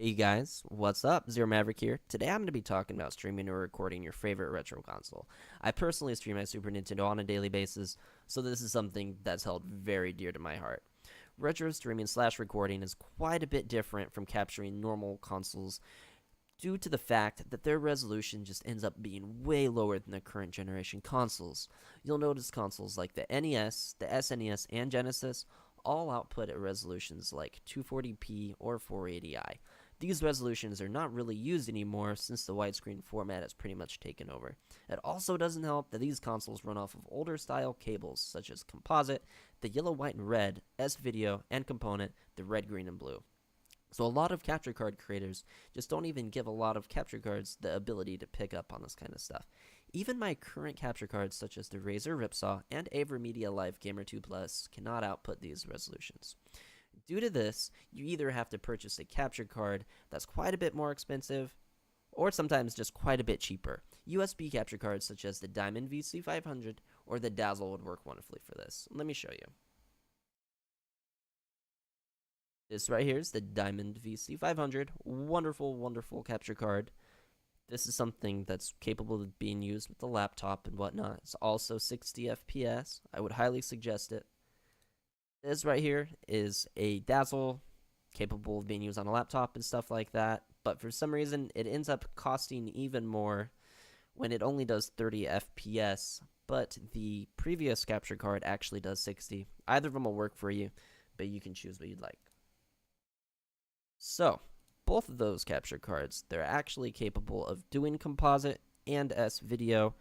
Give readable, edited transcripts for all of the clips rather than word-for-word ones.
Hey guys, what's up? Zero Maverick here. Today I'm going to be talking about streaming or recording your favorite retro console. I personally stream my Super Nintendo on a daily basis, so this is something that's held very dear to my heart. Retro streaming slash recording is quite a bit different from capturing normal consoles due to the fact that their resolution just ends up being way lower than the current generation consoles. You'll notice consoles like the NES, the SNES, and Genesis all output at resolutions like 240p or 480i. These resolutions are not really used anymore since the widescreen format has pretty much taken over. It also doesn't help that these consoles run off of older style cables such as composite, the yellow, white, and red, S-Video, and component, the red, green, and blue. So a lot of capture card creators just don't even give a lot of capture cards the ability to pick up on this kind of stuff. Even my current capture cards such as the Razer Ripsaw and AverMedia Live Gamer 2 Plus cannot output these resolutions. Due to this, you either have to purchase a capture card that's quite a bit more expensive or sometimes just quite a bit cheaper. USB capture cards such as the Diamond VC500 or the Dazzle would work wonderfully for this. Let me show you. This right here is the Diamond VC500. Wonderful, wonderful capture card. This is something that's capable of being used with the laptop and whatnot. It's also 60 FPS. I would highly suggest it. This right here is a Dazzle capable of being used on a laptop and stuff like that. But for some reason, it ends up costing even more when it only does 30 FPS. But the previous capture card actually does 60. Either of them will work for you, but you can choose what you'd like. So, both of those capture cards, they're actually capable of doing composite and S-Video.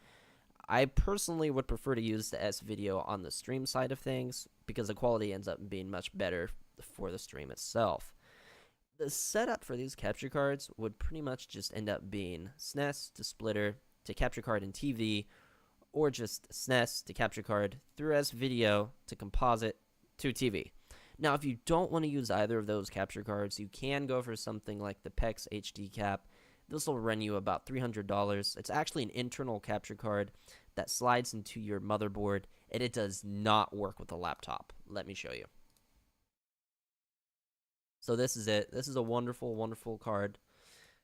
I personally would prefer to use the S-Video on the stream side of things because the quality ends up being much better for the stream itself. The setup for these capture cards would pretty much just end up being SNES to splitter to capture card and TV, or just SNES to capture card through S-Video to composite to TV. Now, if you don't want to use either of those capture cards, you can go for something like the PEX HD Cap. This will run you about $300. It's actually an internal capture card that slides into your motherboard, and it does not work with a laptop. Let me show you. So this is it. This is a wonderful, wonderful card.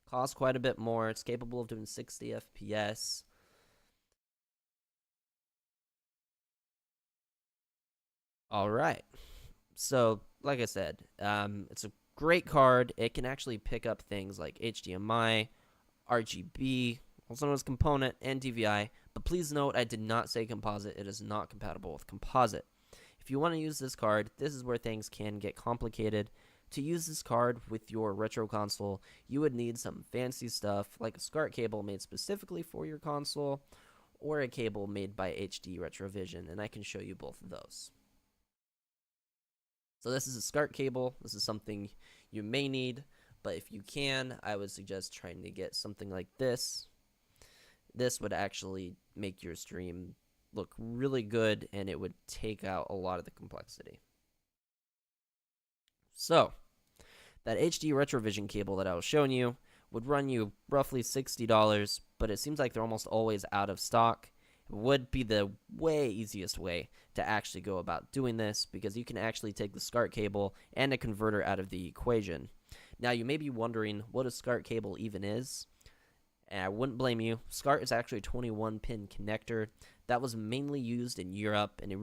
Costs quite a bit more. It's capable of doing 60 FPS. All right. So, like I said, it's a great card. It can actually pick up things like HDMI, RGB, also known as component, and DVI. But please note, I did not say composite. It is not compatible with composite. If you want to use this card, this is where things can get complicated. To use this card with your retro console, you would need some fancy stuff like a SCART cable made specifically for your console, or a cable made by HD Retrovision, and I can show you both of those. So this is a SCART cable. This is something you may need, but if you can, I would suggest trying to get something like this. This would actually make your stream look really good, and it would take out a lot of the complexity. So, that HD Retrovision cable that I was showing you would run you roughly $60, but it seems like they're almost always out of stock. It would be the way easiest way to actually go about doing this because you can actually take the SCART cable and a converter out of the equation. Now, you may be wondering what a SCART cable even is, and I wouldn't blame you. SCART is actually a 21-pin connector that was mainly used in Europe, and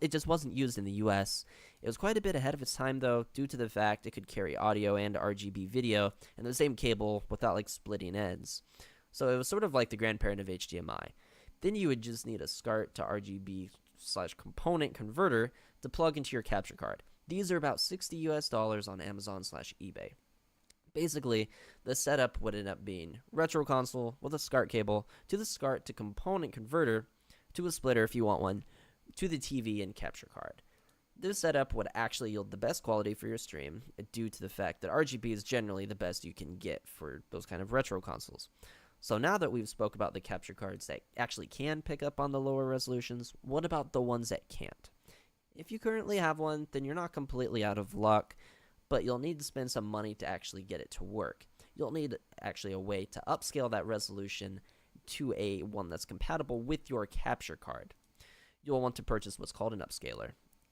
it just wasn't used in the US. It was quite a bit ahead of its time, though, due to the fact it could carry audio and RGB video in the same cable without, like, splitting ends. So it was sort of like the grandparent of HDMI. Then you would just need a SCART to RGB slash component converter to plug into your capture card. These are about $60 US on Amazon slash eBay. Basically, the setup would end up being retro console with a SCART cable to the SCART to component converter to a splitter if you want one to the TV and capture card. This setup would actually yield the best quality for your stream due to the fact that RGB is generally the best you can get for those kind of retro consoles. So now that we've spoke about the capture cards that actually can pick up on the lower resolutions, what about the ones that can't? If you currently have one, then you're not completely out of luck, but you'll need to spend some money to actually get it to work. You'll need actually a way to upscale that resolution to a one that's compatible with your capture card. You'll want to purchase what's called an upscaler.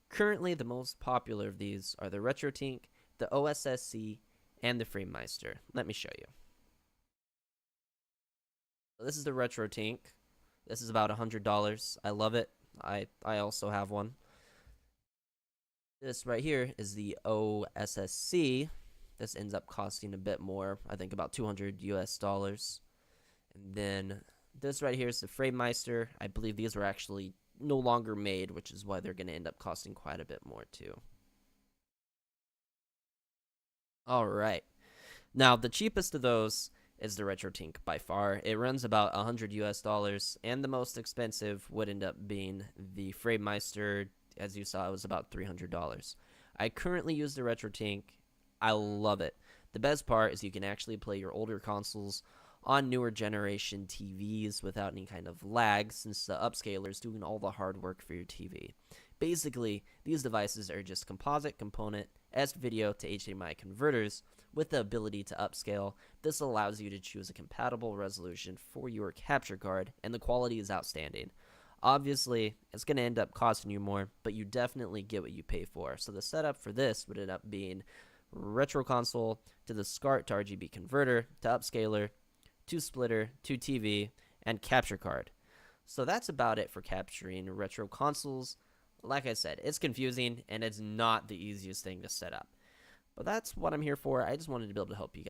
Currently, the most popular of these are the RetroTink, the OSSC, and the FrameMeister. Let me show you. This is the RetroTink. This is about $100. I love it. I also have one. This right here is the OSSC. This ends up costing a bit more, I think about $200 US. And then this right here is the FrameMeister. I believe these were actually no longer made, which is why they're going to end up costing quite a bit more too. All right. Now, the cheapest of those is the RetroTink by far. It runs about $100 US, and the most expensive would end up being the FrameMeister. As you saw, it was about $300. I currently use the RetroTink. I love it. The best part is you can actually play your older consoles on newer generation TVs without any kind of lag, since the upscaler is doing all the hard work for your TV. Basically, these devices are just composite component S-video to HDMI converters with the ability to upscale. This allows you to choose a compatible resolution for your capture card, and the quality is outstanding. Obviously, it's going to end up costing you more, but you definitely get what you pay for. So the setup for this would end up being retro console to the SCART to RGB converter to upscaler to splitter to TV and capture card. So that's about it for capturing retro consoles. Like I said, it's confusing and it's not the easiest thing to set up. But that's what I'm here for. I just wanted to be able to help you guys.